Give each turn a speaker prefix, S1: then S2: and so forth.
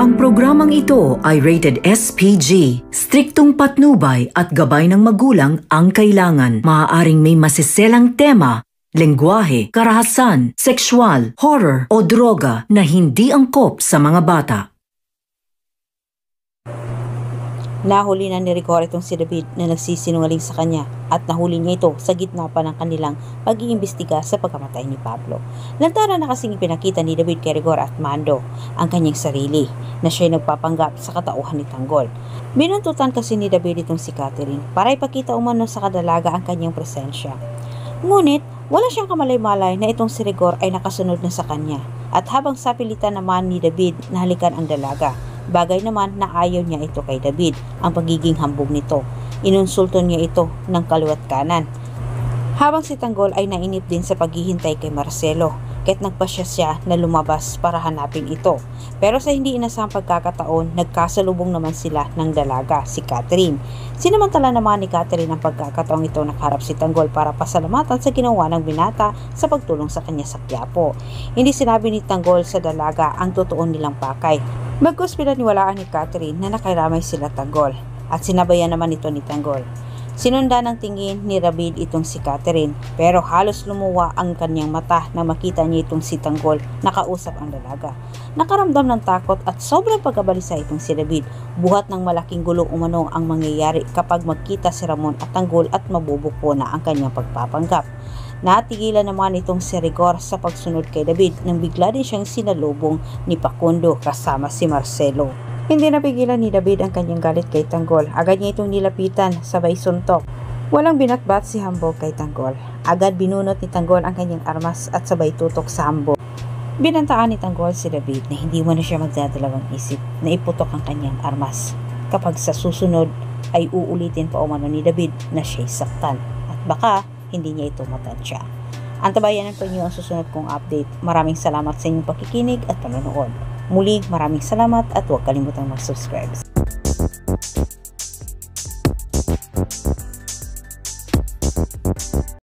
S1: Ang programang ito ay rated SPG. Striktong patnubay at gabay ng magulang ang kailangan. Maaaring may masiselang tema, lengguwahe, karahasan, sexual, horror o droga na hindi angkop sa mga bata.
S2: Nahuli na ni Rigor itong si David na nagsisinungaling sa kanya at nahuli niya ito sa gitna pa ng kanilang pag-iimbestiga sa pagkamatay ni Pablo. Lantaran na kasing ipinakita ni David kay Rigor at Mando ang kanyang sarili na siya'y nagpapanggap sa katauhan ni Tanggol. Binuntutan kasi ni David itong si Catherine para ipakita umano sa kadalaga ang kanyang presensya. Ngunit wala siyang kamalay-malay na itong si Rigor ay nakasunod na sa kanya at habang sapilitan naman ni David na halikan ang dalaga. Bagay naman na ayaw niya ito kay David, ang pagiging hambog nito. Inunsulto niya ito ng kaliwat kanan. Habang si Tanggol ay nainip din sa paghihintay kay Marcelo, kaya't nagpasya siya na lumabas para hanapin ito. Pero sa hindi inasahang pagkakataon, nagkasalubong naman sila ng dalaga, si Catherine. Sinamantala naman ni Catherine ang pagkakataong ito nakaharap si Tanggol para pasalamatan sa ginawa ng binata sa pagtulong sa kanya sa Quiapo. Hindi sinabi ni Tanggol sa dalaga ang totoo nilang pakay. Bagkus pinaniwalaan ni Catherine na nakairamay sila Tanggol at sinabayan naman ito ni Tanggol. Sinundan ng tingin ni David itong si Catherine pero halos lumuwa ang kanyang mata na makita niya itong si Tanggol nakausap ang dalaga. Nakaramdam ng takot at sobrang pagkabalisa itong si David. Buhat ng malaking gulo umano ang mangyayari kapag magkita si Ramon at Tanggol at mabubukpo na ang kanyang pagpapanggap. Natigilan naman itong si Rigor sa pagsunod kay David nang bigla din siyang sinalubong ni Facundo kasama si Marcelo. Hindi napigilan ni David ang kanyang galit kay Tanggol. Agad niya itong nilapitan sabay suntok. Walang binatbat si Hambog kay Tanggol. Agad binunot ni Tanggol ang kanyang armas at sabay tutok sa Hambog. Binantaan ni Tanggol si David na hindi mo na siya magdadalawang isip na iputok ang kanyang armas. Kapag sa susunod ay uulitin pa umano ni David na siya'y saktan at baka hindi niya ito matansya. Antabayanan pa niyo ang susunod kong update. Maraming salamat sa inyong pakikinig at panonood. Muli, maraming salamat at huwag kalimutang mag-subscribe.